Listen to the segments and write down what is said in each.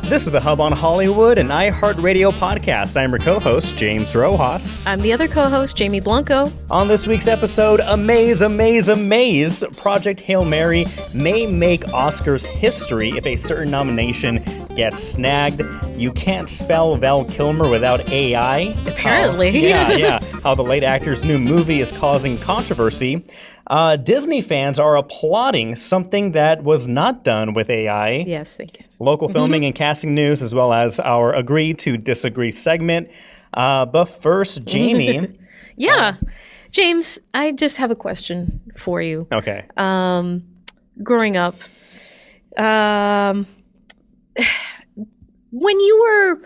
This is the Hub on Hollywood, an iHeartRadio podcast. I'm your co-host, James Rojas. I'm the other co-host, Jamie Blanco. On this week's episode, Amaze, Amaze, Amaze. Project Hail Mary may make Oscars history if a certain nomination gets snagged. You can't spell Val Kilmer without AI. Apparently. How the late actor's new movie is causing controversy. Disney fans are applauding something that was not done with AI. Yes, thank you. Local filming and casting news, as well as our Agree to Disagree segment. But first, Jamie. James, I just have a question for you. Okay. Growing up, when you were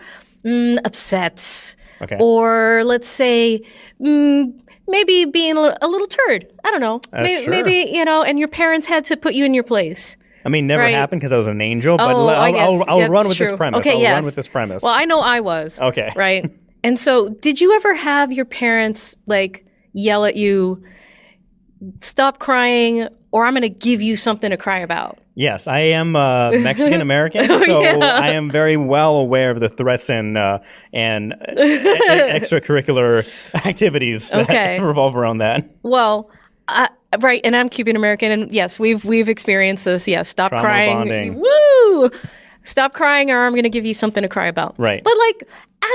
upset, or let's say maybe being a little turd, I don't know, Sure. maybe, and your parents had to put you in your place. I mean, never happened because I was an angel, but I'll run with this premise. Run with this premise. Well, I know I was. Okay. Right? And so did you ever have your parents, yell at you, stop crying, or I'm going to give you something to cry about? Yes, I am Mexican-American, so I am very well aware of the threats and extracurricular activities that revolve around that. Well, right, and I'm Cuban American, and yes, we've experienced this. Yes, stop Trauma crying. bonding. Woo! Stop crying, or I'm going to give you something to cry about. Right. But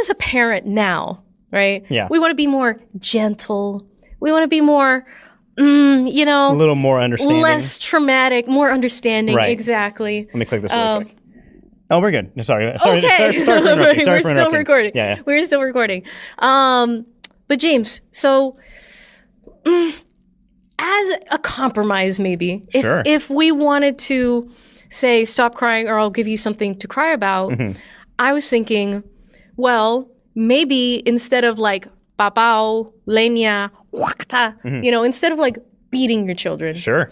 as a parent now, right? Yeah. We want to be more gentle. We want to be more, a little more understanding, less traumatic, more understanding. Right. Exactly. Let me click this real quick. Oh, we're good. Sorry Okay. Sorry for interrupting. We're still recording. Yeah. We're still recording. But James, so as a compromise, maybe, if we wanted to say, stop crying or I'll give you something to cry about, I was thinking, well, maybe instead of papao, leña, huacta, instead of beating your children. Sure.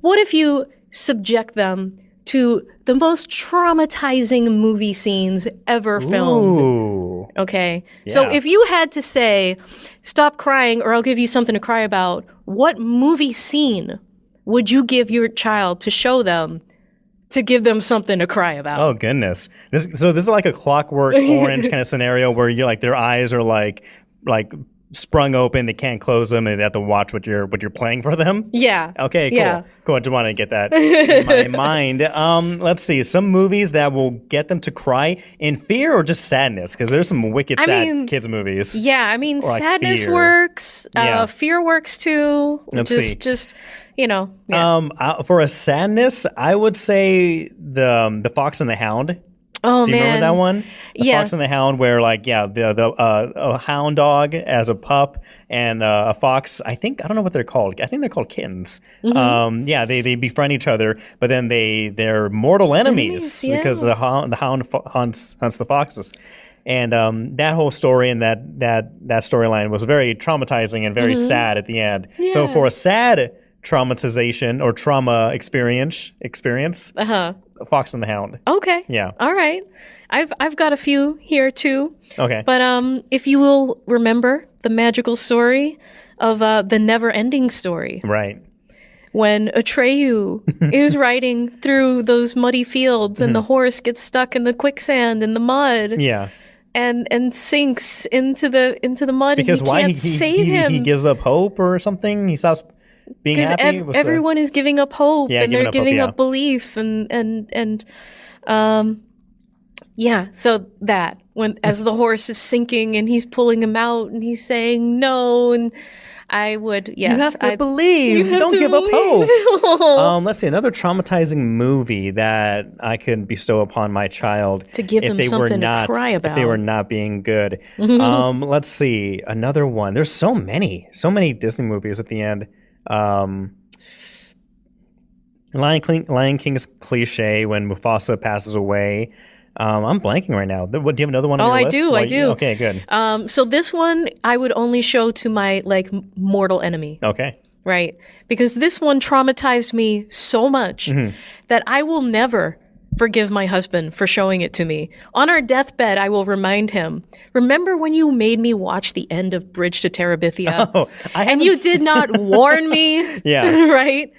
What if you subject them to the most traumatizing movie scenes ever filmed? Ooh. Okay. Yeah. So if you had to say, stop crying or I'll give you something to cry about, what movie scene would you give your child to show them to give them something to cry about? Oh, goodness. This is like a Clockwork Orange kind of scenario where you're their eyes are like sprung open, they can't close them, and they have to watch what you're playing for them. Yeah. Okay, cool. Yeah. Cool. I just want to get that in my mind. Let's see. Some movies that will get them to cry in fear or just sadness, because there's some wicked sad kids movies. Yeah, I mean, sadness fear. Works. Fear works too. Let's see. Just Yeah. For a sadness, I would say the Fox and the Hound. Oh, Do you remember that one? The Yeah. Fox and the Hound, where a hound dog as a pup and a fox. I don't know what they're called. I think they're called kittens. They befriend each other, but then they're mortal enemies because the hound hunts the foxes. And that whole story and that storyline was very traumatizing and very sad at the end. Yeah. So for a sad traumatization or trauma experience, Fox and the Hound. Okay. Yeah. All right. I've got a few here too. Okay. But if you will remember the magical story of the never-ending story. Right. When Atreyu is riding through those muddy fields and the horse gets stuck in the quicksand and the mud. Yeah. And sinks into the mud because and he can't save him. He gives up hope or something. He stops being happy. Because everyone is giving up hope and they're giving up belief so that as the horse is sinking and he's pulling him out and he's saying no, and I would you have to believe. Don't give up hope. Let's see, another traumatizing movie that I could bestow upon my child to give them something to cry about if they were not being good. Let's see, another one. There's so many Disney movies at the end. Lion King's cliche when Mufasa passes away. I'm blanking right now. Do you have another one on your list? I do. Okay, good. So this one I would only show to my mortal enemy. Okay. Right? Because this one traumatized me so much that I will never forgive my husband for showing it to me. On our deathbed, I will remind him, remember when you made me watch the end of Bridge to Terabithia? Oh, and you did not warn me? Yeah. Right?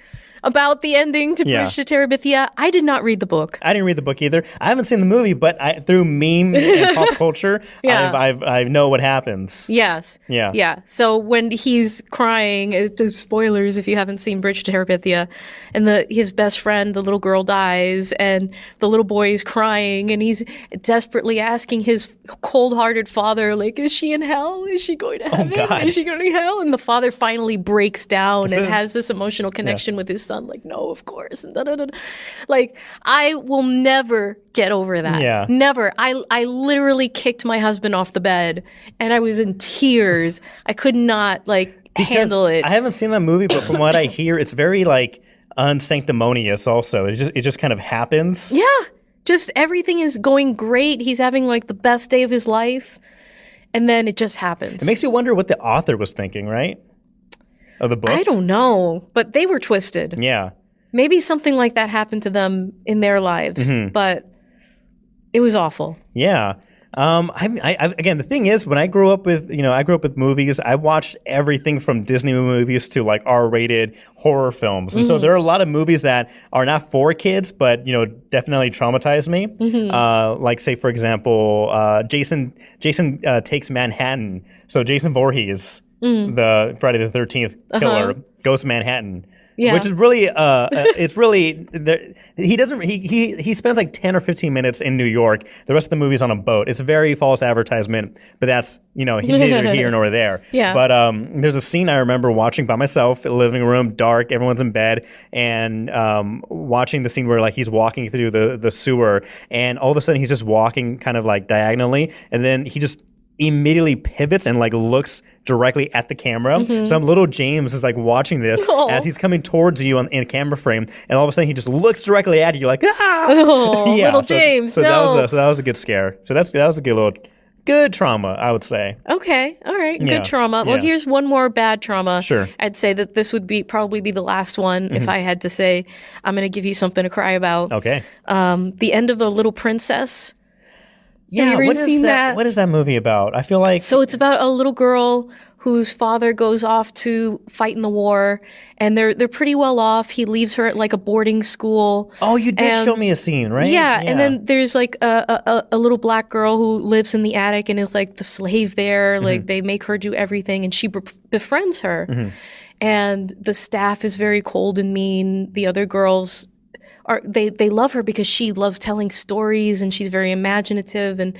about the ending to Yeah. Bridge to Terabithia. I did not read the book. I didn't read the book either. I haven't seen the movie, but through meme and pop culture, Yeah. I know what happens. Yes. Yeah. Yeah. So when he's crying, spoilers if you haven't seen Bridge to Terabithia, and his best friend, the little girl, dies, and the little boy is crying, and he's desperately asking his cold-hearted father, like, is she in hell? Is she going to heaven? God. Is she going to hell? And the father finally breaks down and is- has this emotional connection with his son, like, no, of course. And da-da-da-da. Like, I will never get over that. Yeah. Never. I literally kicked my husband off the bed, and I was in tears. I could not handle it. I haven't seen that movie, but from what I hear, it's very like unsanctimonious. Also, it just kind of happens. Yeah. Just everything is going great. He's having like the best day of his life, and then it just happens. It makes you wonder what the author was thinking, right? Of the book. I don't know, but they were twisted. Yeah. Maybe something like that happened to them in their lives, but it was awful. Yeah. Again, the thing is, when I grew up with, movies, I watched everything from Disney movies to like R-rated horror films. And so there are a lot of movies that are not for kids, but, definitely traumatized me. Like say, for example, Jason Takes Manhattan. So Jason Voorhees, the Friday the 13th killer, goes to Manhattan. Yeah. Which is really, it's really, he spends like 10 or 15 minutes in New York. The rest of the movie's on a boat. It's a very false advertisement, but that's, neither here nor there. Yeah. But there's a scene I remember watching by myself in the living room, dark, everyone's in bed, and watching the scene where like he's walking through the sewer, and all of a sudden he's just walking kind of like diagonally, and then he just immediately pivots and like looks directly at the camera. So little James is like watching this as he's coming towards you in a camera frame, and all of a sudden he just looks directly at you like, ah! Little James, so no. that was a good scare. So that was a good trauma, I would say. Okay, all right, Yeah. good trauma. Well, Yeah. here's one more bad trauma. Sure. I'd say that this would probably be the last one if I had to say, I'm going to give you something to cry about. Okay. The end of The Little Princess. Yeah, Have you ever what is seen that? What is that movie about? I feel like So it's about a little girl whose father goes off to fight in the war, and they're pretty well off. He leaves her at like a boarding school. Oh, you did show me a scene, right? Yeah, and then there's like a little black girl who lives in the attic and is like the slave there. Like they make her do everything, and she befriends her. And the staff is very cold and mean. The other girls they love her because she loves telling stories and she's very imaginative. And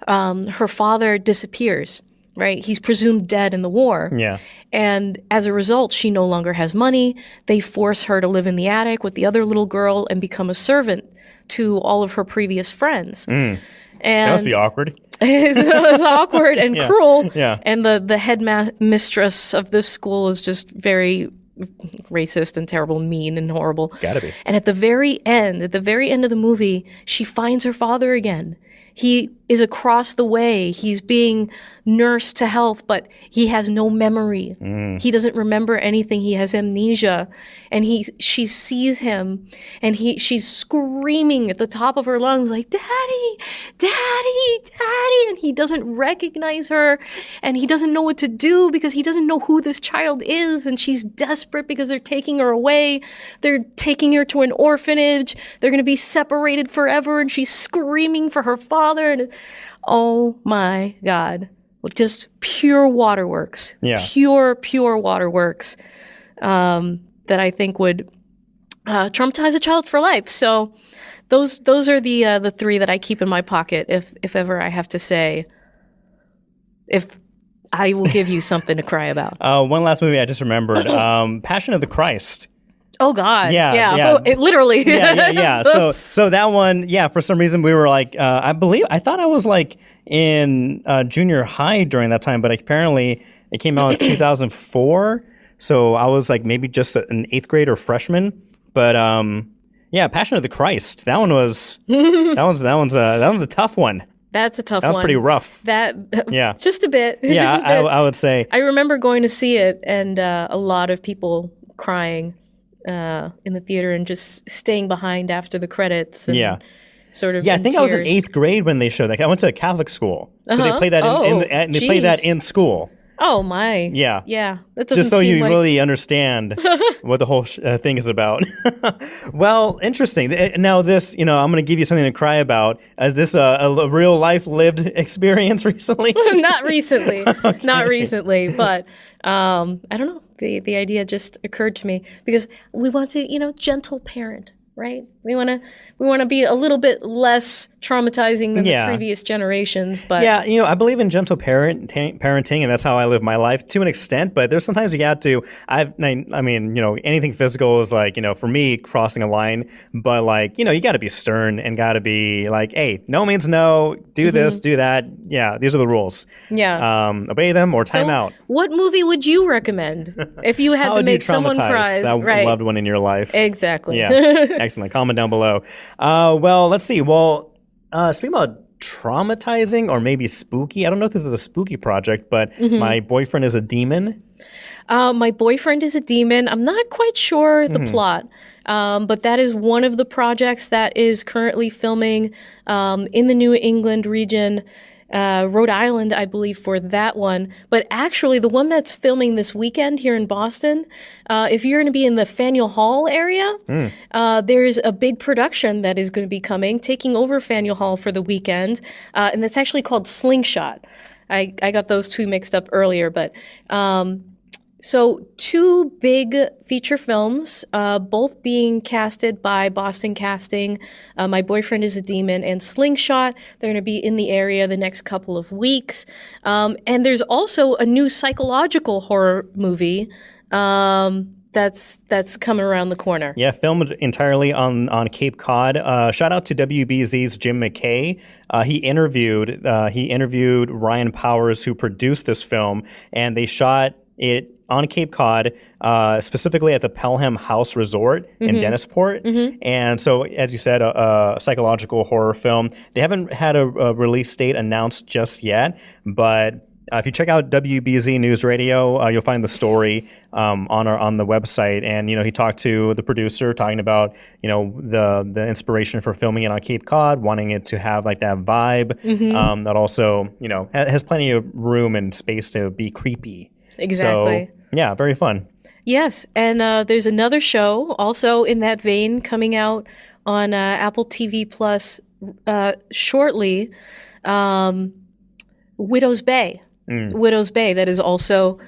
her father disappears. Right, he's presumed dead in the war. Yeah. And as a result, she no longer has money. They force her to live in the attic with the other little girl and become a servant to all of her previous friends. And That must be awkward. it's awkward and cruel. Yeah. And the headmistress of this school is just very racist and terrible, mean and horrible. Gotta be. And at the very end of the movie, she finds her father again. He is across the way. He's being nursed to health, but he has no memory. He doesn't remember anything. He has amnesia. And she sees him, and she's screaming at the top of her lungs like, "Daddy, Daddy, Daddy!" And he doesn't recognize her, and he doesn't know what to do because he doesn't know who this child is. And she's desperate because they're taking her away. They're taking her to an orphanage. They're going to be separated forever, and she's screaming for her father. And oh my God. Just pure waterworks. Yeah. Pure waterworks that I think would traumatize a child for life. So those are the three that I keep in my pocket if ever I have to say, if I will give you something to cry about. One last movie I just remembered, Passion of the Christ. Oh God. Yeah. Oh, it literally. Yeah. So that one, for some reason we were like, I thought I was like in junior high during that time, but apparently it came out in 2004. So I was like maybe just an 8th grade or freshman. But Passion of the Christ. That one's a tough one. That's a tough one. That was pretty rough. Just a bit. Yeah, I would say. I remember going to see it and a lot of people crying in the theater and just staying behind after the credits. And sort of. Yeah, I think I was in tears. 8th grade when they showed that. I went to a Catholic school, so they played that Oh, they played that in school. Oh my. Yeah. Yeah. That doesn't Just so seem you like... really understand what the whole thing is about. Well, interesting. Now this, I'm going to give you something to cry about. Is this a real life lived experience recently? Not recently. Okay. Not recently, but I don't know. The idea just occurred to me because we want to, gentle parent, right? We want to be a little bit less traumatizing than the previous generations, but yeah, I believe in gentle parenting, and that's how I live my life to an extent. But there's sometimes you got to. I mean, anything physical is like, for me, crossing a line. But like, you got to be stern and got to be like, hey, no means no. Do this, do that. Yeah, these are the rules. Yeah. Obey them or time out. What movie would you recommend if you had to make someone cry? That right. loved one in your life. Exactly. Yeah. Excellent. Comment down below. Well, let's see. Well, speaking about traumatizing or maybe spooky, I don't know if this is a spooky project, but My Boyfriend is a Demon. My Boyfriend is a Demon. I'm not quite sure the plot, but that is one of the projects that is currently filming in the New England region. Rhode Island, I believe, for that one. But actually, the one that's filming this weekend here in Boston, if you're going to be in the Faneuil Hall area, there's a big production that is going to be coming, taking over Faneuil Hall for the weekend, and that's actually called Slingshot. I got those two mixed up earlier, but so two big feature films, both being casted by Boston Casting. My Boyfriend is a Demon and Slingshot. They're going to be in the area the next couple of weeks. And there's also a new psychological horror movie that's coming around the corner. Yeah, filmed entirely on Cape Cod. Shout out to WBZ's Jim McKay. He interviewed Ryan Powers, who produced this film, and they shot it on Cape Cod, specifically at the Pelham House Resort in Dennisport. And so, as you said, a psychological horror film. They haven't had a release date announced just yet, but if you check out WBZ News Radio, you'll find the story on the website. And he talked to the producer, talking about the inspiration for filming it on Cape Cod, wanting it to have like that vibe that also has plenty of room and space to be creepy. Exactly. So, yeah, very fun. Yes, and there's another show also in that vein coming out on Apple TV Plus shortly, Widow's Bay. Widow's Bay, that is also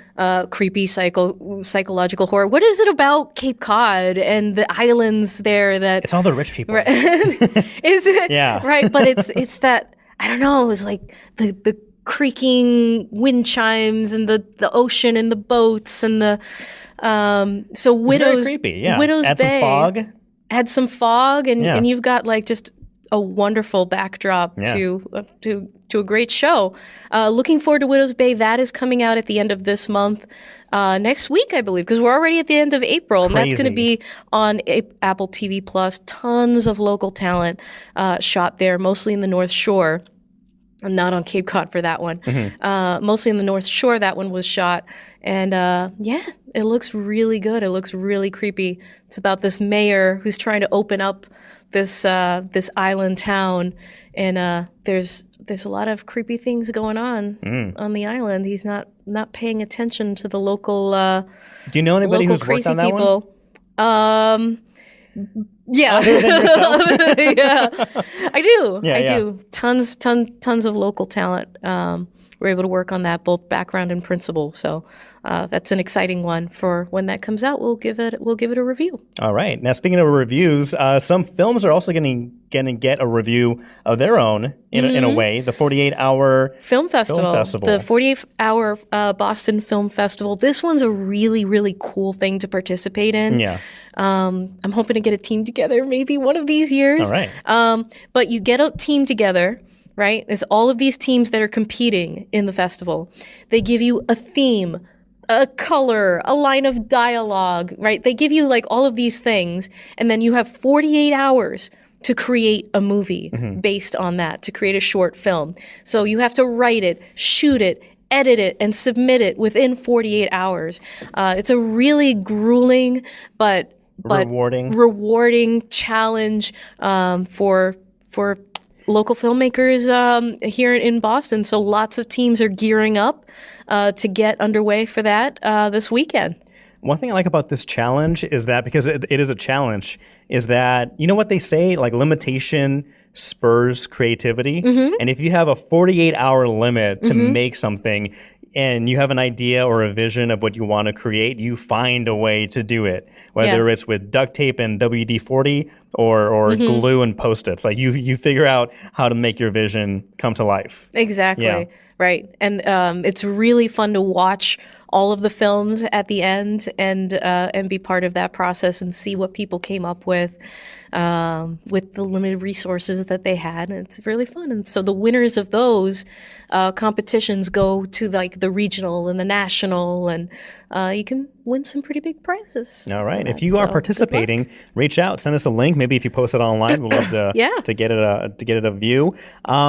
creepy psychological horror. What is it about Cape Cod and the islands there that... It's all the rich people. Right, is it? Yeah. Right, but it's that, I don't know, it's like the creaking wind chimes and the ocean and the boats and the so Widow's very creepy, yeah. Widow's Add Bay some fog. Add some fog and you've got like just a wonderful backdrop to a great show. Looking forward to Widow's Bay. That is coming out at the end of this month, next week, I believe, because we're already at the end of April. Crazy. And that's going to be on Apple TV Plus. Tons of local talent shot there, mostly in the North Shore. Not on Cape Cod for that one. Mostly in the North Shore, that one was shot. And it looks really good. It looks really creepy. It's about this mayor who's trying to open up this island town. And there's a lot of creepy things going on the island. He's not paying attention to the local Do you know anybody who's crazy worked on that people. One? Yeah. Yeah. I do. I do. Tons of local talent. We're able to work on that, both background and principal. So that's an exciting one for when that comes out. We'll give it a review. All right. Now, speaking of reviews, some films are also going to get a review of their own in a way. The 48-hour Film Festival. The 48-hour Boston Film Festival. This one's a really, really cool thing to participate in. Yeah. I'm hoping to get a team together maybe one of these years. All right. But you get a team together, right? There's all of these teams that are competing in the festival. They give you a theme, a color, a line of dialogue, right? They give you like all of these things, and then you have 48 hours to create a movie based on that, to create a short film. So you have to write it, shoot it, edit it, and submit it within 48 hours. It's a really grueling but rewarding challenge for local filmmakers here in Boston. So lots of teams are gearing up to get underway for that this weekend. One thing I like about this challenge is that, because it is a challenge, is that, you know what they say, like limitation spurs creativity. And if you have a 48-hour limit to make something, and you have an idea or a vision of what you want to create, you find a way to do it, whether it's with duct tape and WD-40 or glue and Post-its. Like you figure out how to make your vision come to life. Exactly. Yeah. Right. And it's really fun to watch all of the films at the end and be part of that process and see what people came up with the limited resources that they had. And it's really fun. And so the winners of those competitions go to like the regional and the national, and you can win some pretty big prizes. All right. If you are participating, reach out, send us a link. Maybe if you post it online, we'd love to get it a view.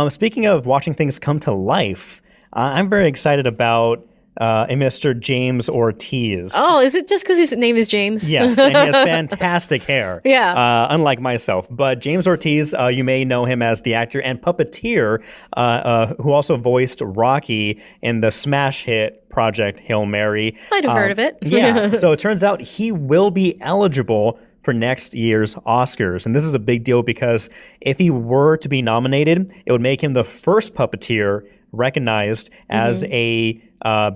Speaking of watching things come to life, I'm very excited about a Mr. James Ortiz. Oh, is it just because his name is James? Yes, and he has fantastic hair. Yeah. Unlike myself. But James Ortiz, you may know him as the actor and puppeteer who also voiced Rocky in the smash hit Project Hail Mary. Might have heard of it. Yeah. So it turns out he will be eligible for next year's Oscars. And this is a big deal because if he were to be nominated, it would make him the first puppeteer recognized as a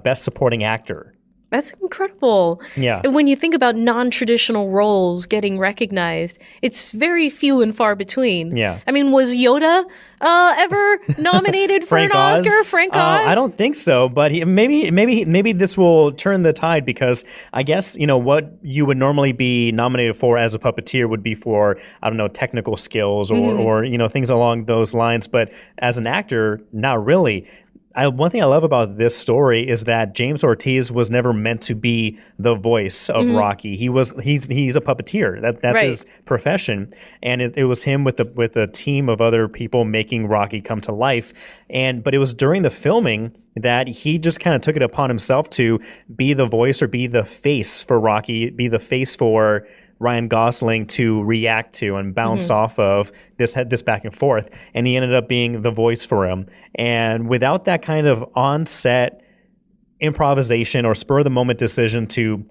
Best Supporting Actor. That's incredible. Yeah. And when you think about non-traditional roles getting recognized, it's very few and far between. Yeah. I mean, was Yoda ever nominated for an Oscar? Frank Oz? I don't think so, but maybe this will turn the tide, because I guess, what you would normally be nominated for as a puppeteer would be for, I don't know, technical skills or things along those lines. But as an actor, not really. One thing I love about this story is that James Ortiz was never meant to be the voice of Rocky. He's a puppeteer. That's his profession, and it was him with a team of other people making Rocky come to life. But it was during the filming that he just kind of took it upon himself to be the voice or be the face for Rocky, be the face for Ryan Gosling to react to and bounce off of this back and forth. And he ended up being the voice for him. And without that kind of on-set improvisation or spur-of-the-moment decision to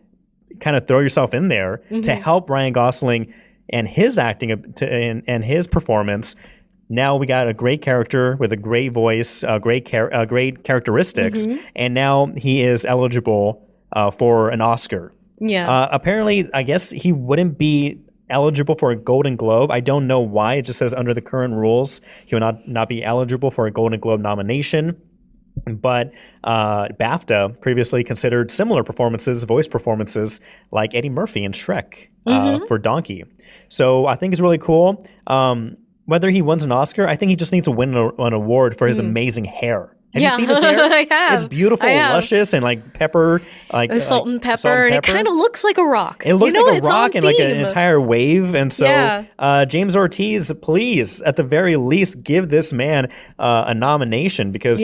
kind of throw yourself in there to help Ryan Gosling and his acting and his performance, now we got a great character with a great voice, great characteristics, and now he is eligible for an Oscar. Yeah. Apparently, I guess he wouldn't be eligible for a Golden Globe. I don't know why. It just says under the current rules, he will not be eligible for a Golden Globe nomination. But BAFTA previously considered similar voice performances, like Eddie Murphy in Shrek for Donkey. So I think it's really cool. Whether he wins an Oscar, I think he just needs to win an award for his amazing hair. Have you seen his hair? I have. It's beautiful, luscious, and like pepper, salt and pepper, and it kind of looks like a rock. It looks like a rock and like an entire wave. And so, James Ortiz, please, at the very least, give this man a nomination, because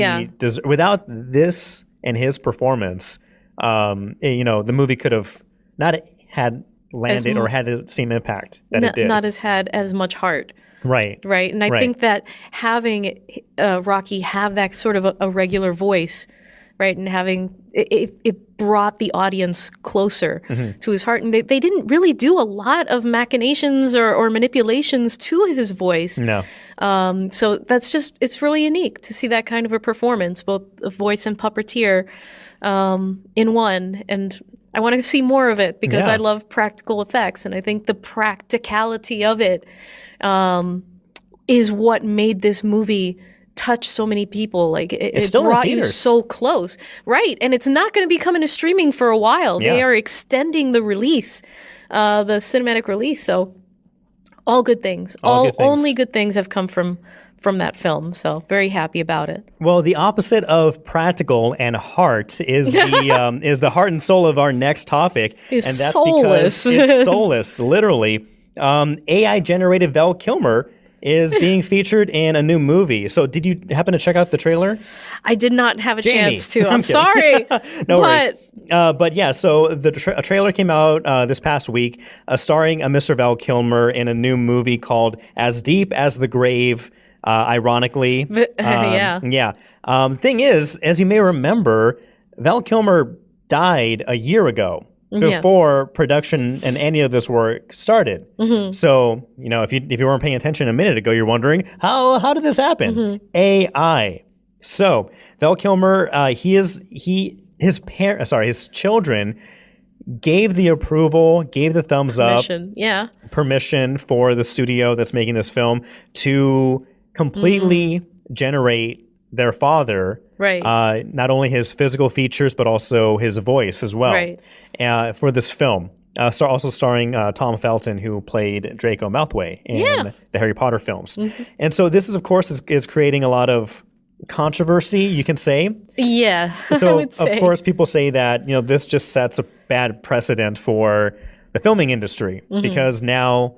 without this and his performance, the movie could have not had landed or had the same impact that it did. Not had as much heart. Right. And I think that having Rocky have that sort of a regular voice, right, and having it brought the audience closer to his heart. And they didn't really do a lot of machinations or manipulations to his voice. No. So it's really unique to see that kind of a performance, both a voice and puppeteer in one. And I want to see more of it, because I love practical effects, and I think the practicality of it is what made this movie touch so many people. Like it brought you so close, right? And it's not going to be coming to streaming for a while. They are extending the release, the cinematic release. So all good things. Only good things have come from that film. So very happy about it. Well, the opposite of practical and heart is the heart and soul of our next topic, and that's soulless. Because it's soulless, literally. AI-generated Val Kilmer is being featured in a new movie. So did you happen to check out the trailer? I did not have a Jamie. chance to. I'm sorry. No worries. But yeah, so the trailer came out this past week, starring Mr. Val Kilmer in a new movie called As Deep as the Grave, ironically. Yeah. Yeah. Thing is, as you may remember, Val Kilmer died a year ago before production and any of this work started. So, if you weren't paying attention a minute ago, you're wondering, how did this happen? AI. So, Val Kilmer, his children gave the approval, gave the thumbs Permission. up, permission for the studio that's making this film to completely generate their father, right? Not only his physical features but also his voice as well, right? For this film. Also starring Tom Felton, who played Draco Malfoy in the Harry Potter films. And so this is, of course, is creating a lot of controversy, you can say. Yeah. So, I would say. Of course, people say that, this just sets a bad precedent for the filming industry because now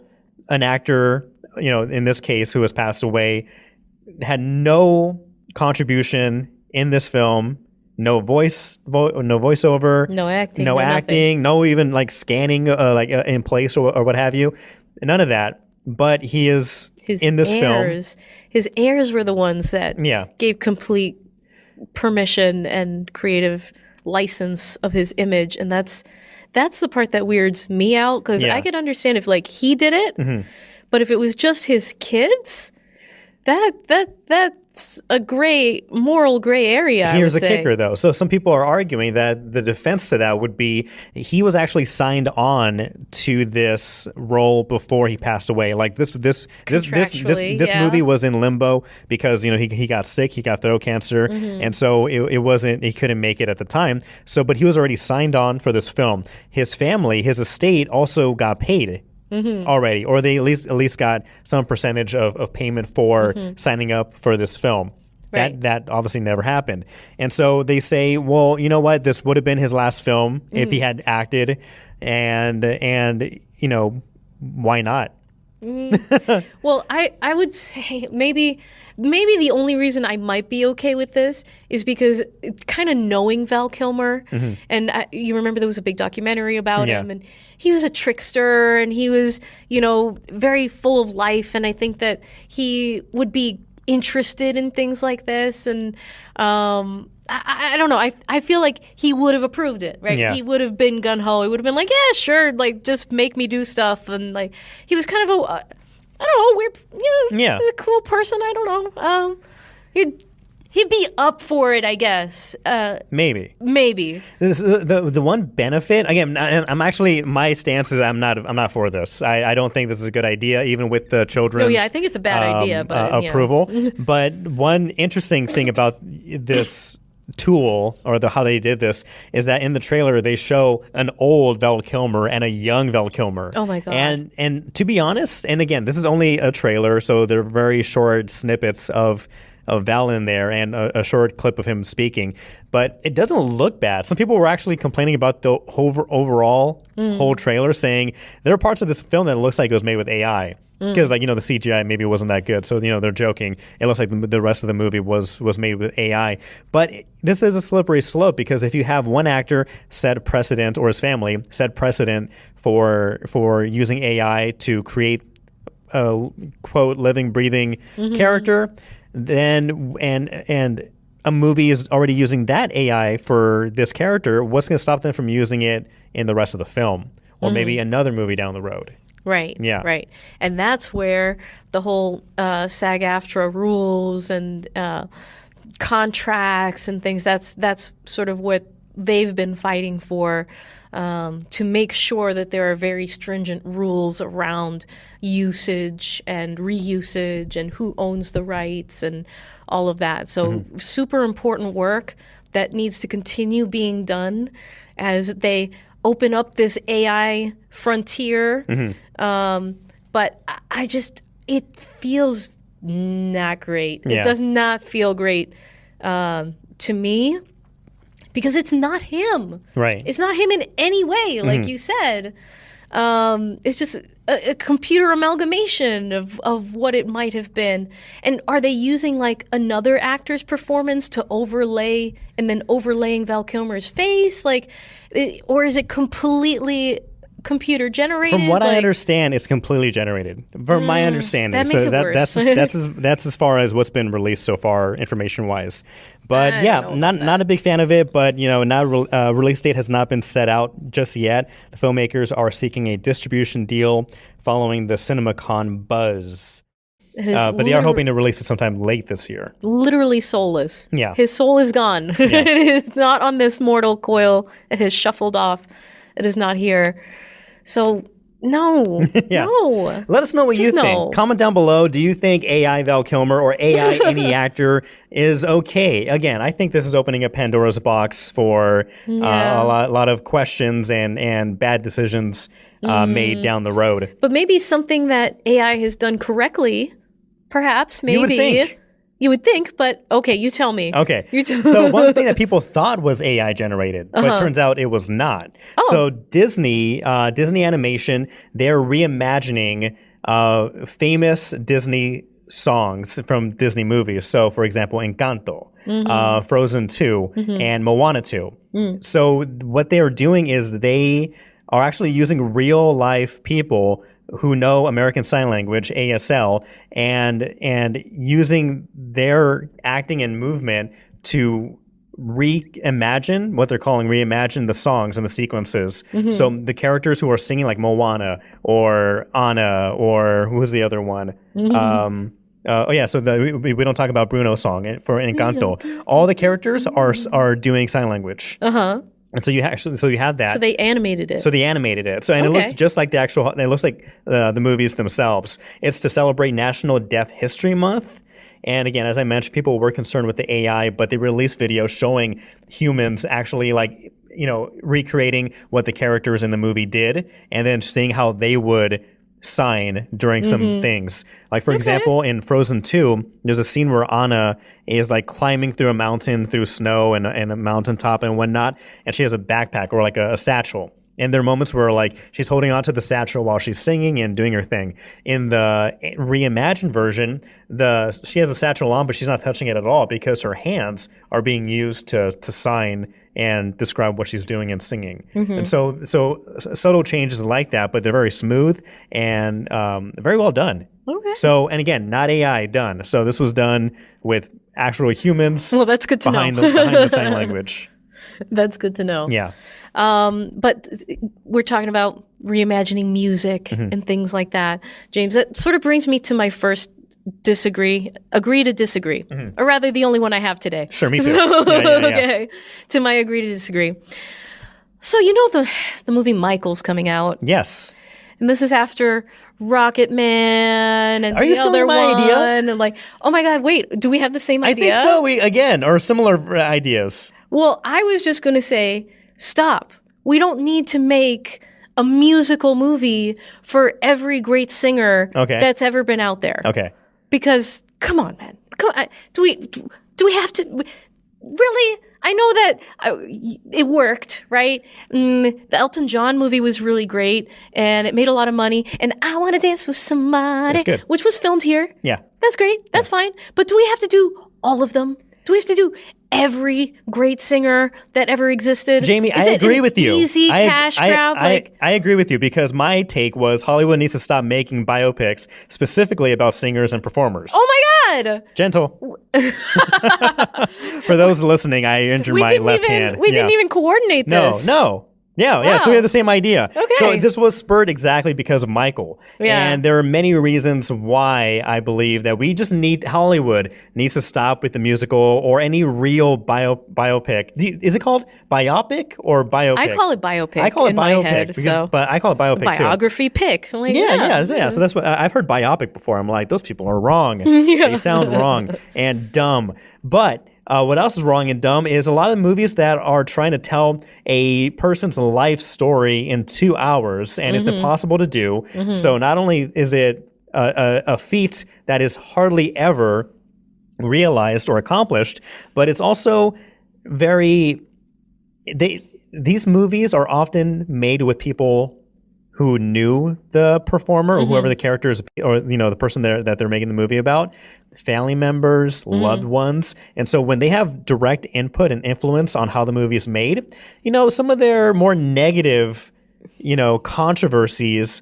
an actor, in this case, who has passed away, had no contribution in this film, no voiceover, no acting, no even like scanning in place or what have you. None of that. But he is in this film. His heirs were the ones that gave complete permission and creative license of his image, and that's the part that weirds me out, because I could understand if he did it, but if it was just his kids, that's a moral gray area. Here's a kicker, though. So some people are arguing that the defense to that would be he was actually signed on to this role before he passed away. Like this movie was in limbo because he got sick, he got throat cancer, and so it wasn't, he couldn't make it at the time. So, but he was already signed on for this film. His family, his estate, also got paid. Already, or they at least got some percentage of payment for signing up for this film. Right. That obviously never happened. And so they say, well, you know what? This would have been his last film if he had acted, and why not? Well, I would say maybe the only reason I might be okay with this is because kind of knowing Val Kilmer, and you remember there was a big documentary about him, and he was a trickster, and he was, very full of life, and I think that he would be interested in things like this, and I don't know. I feel like he would have approved it, right? Yeah. He would have been gun-ho. He would have been like, yeah, sure, just make me do stuff. And he was kind of a, I don't know, weird, a cool person. I don't know. He'd be up for it, I guess. Maybe. The one benefit, again, I'm actually, my stance is I'm not for this. I don't think this is a good idea, even with the children's I think it's a bad idea, but approval. But one interesting thing about this tool, or how they did this, is that in the trailer they show an old Val Kilmer and a young Val Kilmer. Oh my god! And to be honest, and again, this is only a trailer, so they're very short snippets of Val in there and a short clip of him speaking, but it doesn't look bad. Some people were actually complaining about the overall whole trailer, saying there are parts of this film that looks like it was made with AI. Because the CGI maybe wasn't that good, so they're joking. It looks like the rest of the movie was made with AI, but this is a slippery slope, because if you have one actor set precedent, or his family set precedent for using AI to create a quote living, breathing character, then and a movie is already using that AI for this character, what's going to stop them from using it in the rest of the film, or maybe another movie down the road? Right. Yeah. Right. And that's where the whole SAG-AFTRA rules and contracts and things, that's sort of what they've been fighting for, to make sure that there are very stringent rules around usage and reusage and who owns the rights and all of that. So super important work that needs to continue being done as they open up this AI frontier. But it feels not great. Yeah. It does not feel great to me, because it's not him. Right. It's not him in any way, like you said. It's just a computer amalgamation of what it might have been. And are they using another actor's performance to overlay, and then overlaying Val Kilmer's face? Or is it completely computer generated? From what I understand, it's completely generated. From my understanding, that makes it worse. That's as far as what's been released so far, information wise. But I yeah, don't know not a big fan of it. But release date has not been set out just yet. The filmmakers are seeking a distribution deal following the CinemaCon buzz. But they are hoping to release it sometime late this year. Literally soulless. Yeah. His soul is gone. Yeah. It is not on this mortal coil. It has shuffled off. It is not here. So, no. Yeah. No. Let us know what you think. Comment down below. Do you think AI Val Kilmer or AI any actor is okay? Again, I think this is opening a Pandora's box for a lot of questions and bad decisions made down the road. But maybe something that AI has done correctly, perhaps, maybe. You would think. You would think, but okay, you tell me. Okay. So one thing that people thought was AI generated, but it turns out it was not. Oh. So Disney Animation, they're reimagining famous Disney songs from Disney movies. So, for example, Encanto, Frozen 2, and Moana 2. So what they are doing is they are actually using real life people who know American Sign Language, ASL, and using their acting and movement to reimagine what they're calling reimagine the songs and the sequences. So the characters who are singing like Moana or Anna or who was the other one? So we don't talk about Bruno's song for Encanto. All the characters are doing sign language. And so you have that. So they animated it. So and it looks just like it looks like the movies themselves. It's to celebrate National Deaf History Month. And again, as I mentioned, people were concerned with the AI, but they released videos showing humans actually recreating what the characters in the movie did, and then seeing how they would sign during some things. Like, for example, in Frozen 2, there's a scene where Anna is like climbing through a mountain through snow and a mountaintop and whatnot, and she has a backpack or like a satchel. And there are moments where like she's holding onto the satchel while she's singing and doing her thing. In the reimagined version, she has a satchel on, but she's not touching it at all because her hands are being used to sign and describe what she's doing and singing. And so subtle changes like that, but they're very smooth and very well done. Okay. So, and again, not AI done. So this was done with actual humans. Well, that's good to know. Behind the sign language. That's good to know. Yeah. But we're talking about reimagining music and things like that. James, that sort of brings me to my first agree to disagree, or rather the only one I have today. Sure, me too. Okay, to my agree to disagree. So the movie Michael's coming out. Yes. And this is after Rocket Man and Are you the other my one. idea? And like, oh my God, wait, do we have the same idea? I think so. We again or similar ideas. Well, I was just going to say, stop. We don't need to make a musical movie for every great singer that's ever been out there. Okay. Because, come on, man. Come on. Do we have to... Really? I know that it worked, right? The Elton John movie was really great, and it made a lot of money. And I Want to Dance with Somebody, which was filmed here. Yeah. That's great. That's fine. But do we have to do all of them? Do we have to do every great singer that ever existed? Jamie, I agree with you. Easy cash grab. I agree with you because my take was Hollywood needs to stop making biopics specifically about singers and performers. Oh my God! Gentle. For those listening, I injured my left hand. We didn't even coordinate this. No. Yeah. So we have the same idea. Okay. So this was spurred exactly because of Michael. Yeah. And there are many reasons why I believe that we just Hollywood needs to stop with the musical or any real biopic. Is it called biopic or biopic? I call it biopic. I call it in biopic. my head, But I call it biopic biography too. pick. I'm like, yeah. So that's what I've heard biopic before. I'm like, those people are wrong. They sound wrong and dumb. But what else is wrong and dumb is a lot of movies that are trying to tell a person's life story in 2 hours, and it's impossible to do. So not only is it a feat that is hardly ever realized or accomplished, but it's also these movies are often made with people who knew the performer or whoever the character is, or the person that they're making the movie about, family members, loved ones. And so when they have direct input and influence on how the movie is made, some of their more negative controversies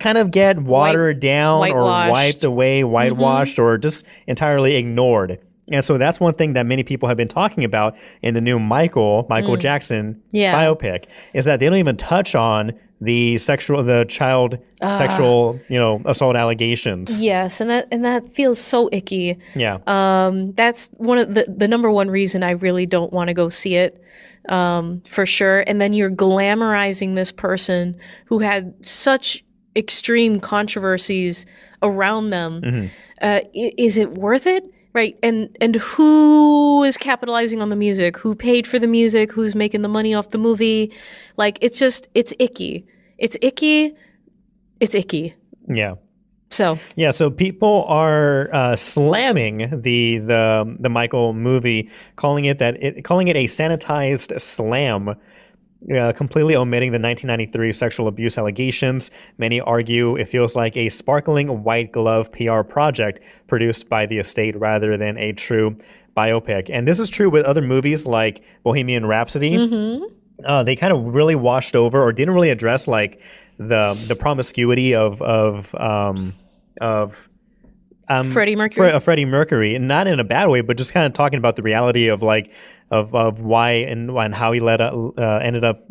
kind of get watered down or wiped away, whitewashed, or just entirely ignored. And so that's one thing that many people have been talking about in the new Michael Jackson biopic, is that they don't even touch on the child sexual, assault allegations. Yes, and that feels so icky. Yeah. That's one of the number one reason I really don't want to go see it, for sure. And then you're glamorizing this person who had such extreme controversies around them. Is it worth it? Right. And who is capitalizing on the music? Who paid for the music? Who's making the money off the movie? Like, it's icky. It's icky. It's icky. Yeah. So people are slamming the Michael movie, calling it a sanitized slam. Completely omitting the 1993 sexual abuse allegations. Many argue it feels like a sparkling white glove PR project produced by the estate rather than a true biopic. And this is true with other movies like Bohemian Rhapsody. They kind of really washed over or didn't really address like the promiscuity of Freddie Mercury. Freddie Mercury, and not in a bad way, but just kind of talking about the reality of like of why and how he ended up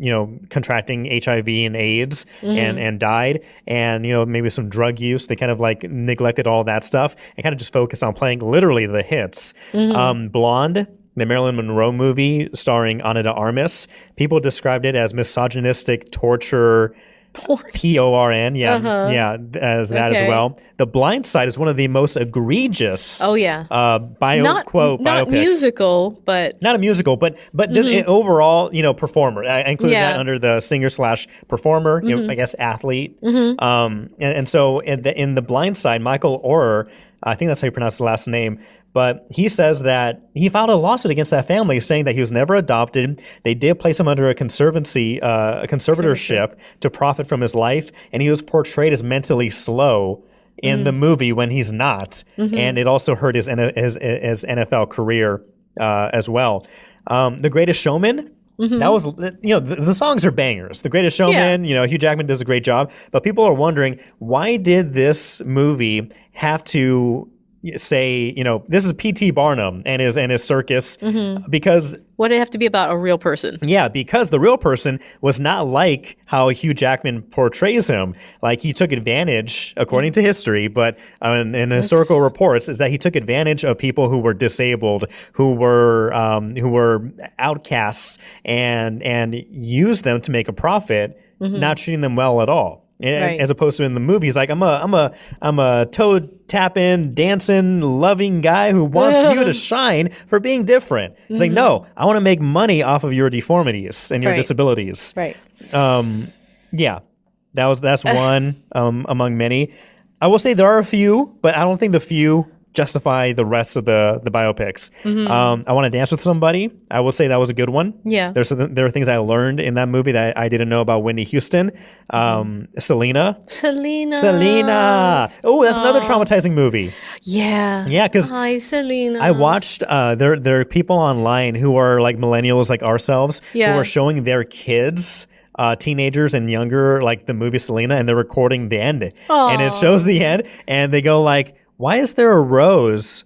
contracting HIV and AIDS and died, and maybe some drug use. They kind of like neglected all that stuff and kind of just focused on playing literally the hits. Blonde, the Marilyn Monroe movie starring Ana de Armas, people described it as misogynistic torture. PORN, as that as well. The Blind Side is one of the most egregious. Not biopics. musical, but not a musical, but overall, performer. I include that under the singer/performer. I guess athlete. And so in the Blind Side, Michael Oher, I think that's how you pronounce the last name. But he says that he filed a lawsuit against that family, saying that he was never adopted. They did place him under a conservatorship to profit from his life, and he was portrayed as mentally slow in the movie when he's not, and it also hurt his NFL career as well. The Greatest Showman. That was, the songs are bangers. The Greatest Showman, Hugh Jackman does a great job, but people are wondering, why did this movie have to say, this is P.T. Barnum and his circus, because what did it have to be about a real person? Yeah, because the real person was not like how Hugh Jackman portrays him. Like, he took advantage, according to history, but in historical reports, is that he took advantage of people who were disabled, who were outcasts, and used them to make a profit, not treating them well at all. Right. As opposed to in the movies, like I'm a toe tapping, dancing, loving guy who wants you to shine for being different. It's like, no, I want to make money off of your deformities and your disabilities. Right. That's one among many. I will say there are a few, but I don't think the few justify the rest of the biopics. I Want to Dance with Somebody. I will say that was a good one. Yeah. There are things I learned in that movie that I didn't know about Whitney Houston. Selena. Oh, that's another traumatizing movie. Yeah. Yeah, because Hi, Selena. I watched, there are people online who are like millennials like ourselves who are showing their kids teenagers and younger, like the movie Selena, and they're recording the end. And it shows the end, and they go like, why is there a rose?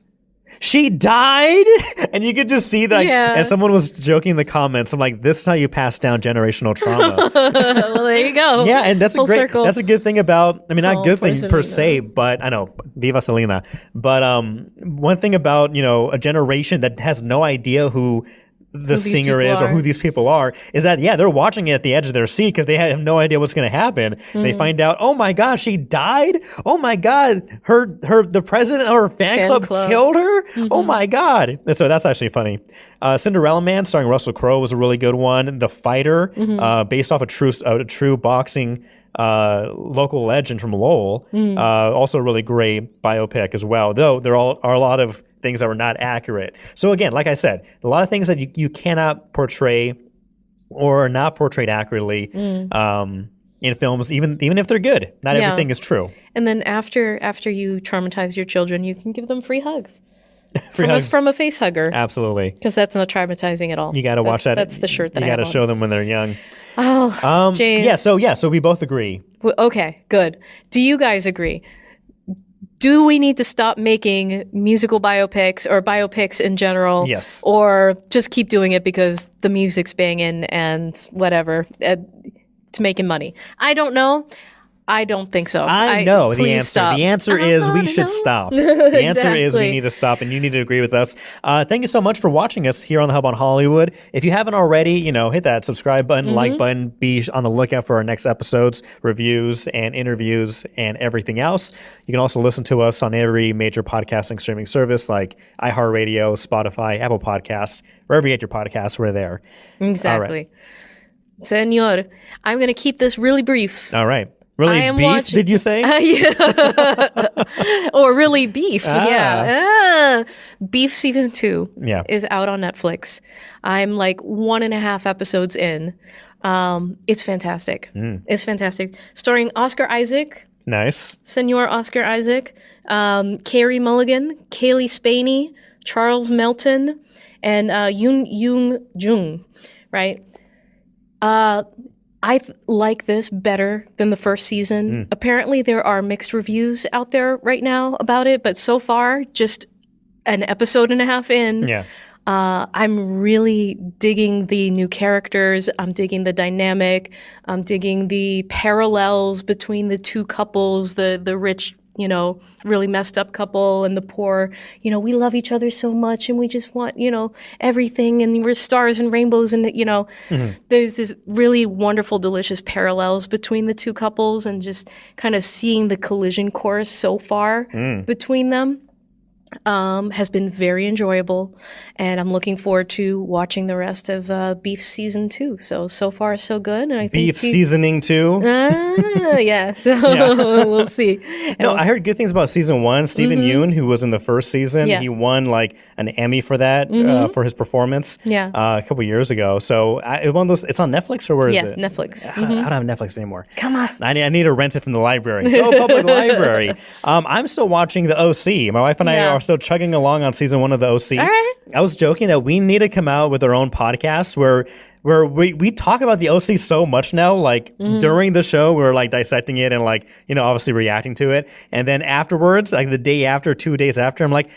She died? And you could just see that. And someone was joking in the comments. I'm like, this is how you pass down generational trauma. Well, there you go. Yeah, and that's that's a good thing about, not good thing per se, Selena. but I know, Viva Selena. But one thing about, a generation that has no idea who the singer is or who these people are is that they're watching it at the edge of their seat because they have no idea what's going to happen. They find out, oh my god, she died. Oh my god, the president or her fan club killed her. Oh my god. And so that's actually funny. Cinderella Man starring Russell Crowe was a really good one. The Fighter, based off a true boxing local legend from Lowell, also a really great biopic as well, though there are a lot of things that were not accurate. So again, like I said, a lot of things that you cannot portray or are not portrayed accurately in films, even if they're good. Not everything is true. And then after you traumatize your children, you can give them free hugs. Hugs from a face hugger. Absolutely. Because that's not traumatizing at all. You got to watch that. That's the shirt that you got to show them when they're young. Oh, James. So we both agree. Okay, good. Do you guys agree? Do we need to stop making musical biopics or biopics in general? Yes. Or just keep doing it because the music's banging and whatever, it's making money? I don't know. I don't think so. I know the answer. Stop. The answer is we should stop. The answer is we need to stop, and you need to agree with us. Thank you so much for watching us here on the Hub on Hollywood. If you haven't already, hit that subscribe button, like button. Be on the lookout for our next episodes, reviews, and interviews, and everything else. You can also listen to us on every major podcasting streaming service like iHeartRadio, Spotify, Apple Podcasts. Wherever you get your podcasts, we're there. Exactly. Right. Senor, I'm going to keep this really brief. All right. Really beef, did you say? Or really beef, yeah. Beef season 2 is out on Netflix. I'm like 1.5 episodes in. It's fantastic. It's fantastic. Starring Oscar Isaac. Nice. Senor Oscar Isaac. Carey Mulligan, Kaylee Spaney, Charles Melton, and Yoon Jung, right? I like this better than the first season. Apparently, there are mixed reviews out there right now about it, but so far, just an episode and a half in, I'm really digging the new characters. I'm digging the dynamic. I'm digging the parallels between the two couples, the rich, really messed up couple and the poor, we love each other so much and we just want, everything and we're stars and rainbows and, there's this really wonderful, delicious parallels between the two couples and just kind of seeing the collision course so far between them. Has been very enjoyable, and I'm looking forward to watching the rest of Beef season 2. So far so good, and I think Beef seasoning 2. We'll see. No, I heard good things about season 1. Stephen Yeun, who was in the first season, he won like an Emmy for that for his performance. A couple years ago. So one of those. It's on Netflix or where is it? Yes, Netflix. I don't have Netflix anymore. Come on, I need to rent it from the library. Go public library. I'm still watching the OC. My wife and I are still chugging along on season 1 of the OC. All right. I was joking that we need to come out with our own podcast where we talk about the OC so much now, like during the show, we're like dissecting it and like, obviously reacting to it. And then afterwards, like the day after, 2 days after, I'm like,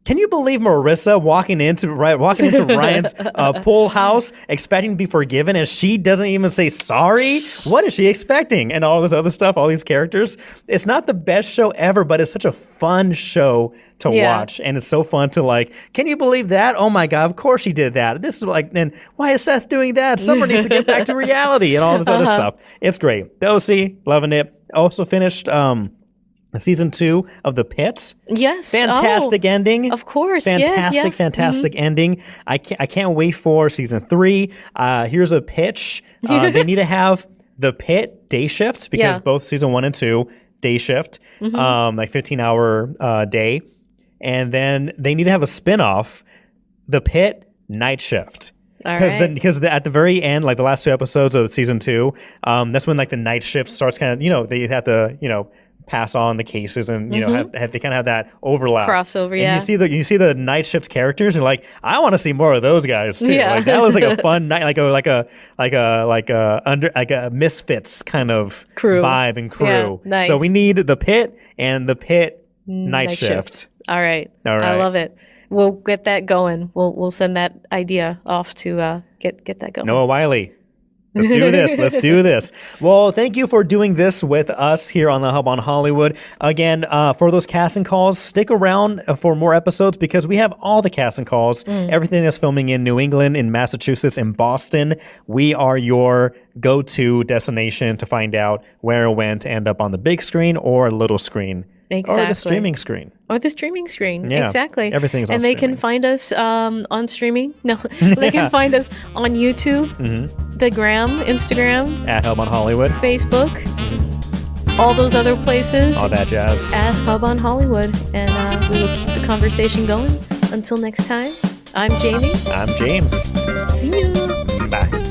can you believe Marissa walking into Ryan's pool house expecting to be forgiven and she doesn't even say sorry? What is she expecting? And all this other stuff, all these characters. It's not the best show ever, but it's such a fun show to watch. And it's so fun to like, can you believe that? Oh my God, of course she did that. This is like, and why is Seth doing that? Summer needs to get back to reality and all this other stuff. It's great. The OC, loving it. Also finished season 2 of the Pitt. Yes. Fantastic ending. Of course. Fantastic ending. I can't wait for season 3. Here's a pitch. They need to have the Pitt day shifts because both season 1 and 2 day shift, like 15-hour day. And then they need to have a spinoff, the Pitt night shift. Because at the very end, like the last 2 episodes of season 2, that's when like the night shift starts kind of, they have to, pass on the cases and they kind of have that overlap crossover. And you see the night shift characters and like I want to see more of those guys too. Like that was like a fun night, like a Misfits kind of crew vibe and crew. Yeah, nice. So we need the Pitt and the Pitt night shift. All right, I love it. We'll get that going. We'll send that idea off to get that going. Noah Wiley. Let's do this. Well, thank you for doing this with us here on the Hub on Hollywood. Again, for those casting calls, stick around for more episodes because we have all the casting calls, everything that's filming in New England, in Massachusetts, in Boston. We are your go-to destination to find out where and when to end up on the big screen or little screen. Exactly. Or the streaming screen. Yeah, exactly. Everything's on and they streaming. can find us on streaming. No, they can find us on YouTube, the Gram, Instagram, at Hub on Hollywood, Facebook, all those other places. All that jazz. At Hub on Hollywood. And we will keep the conversation going. Until next time, I'm Jamie. I'm James. See you. Bye.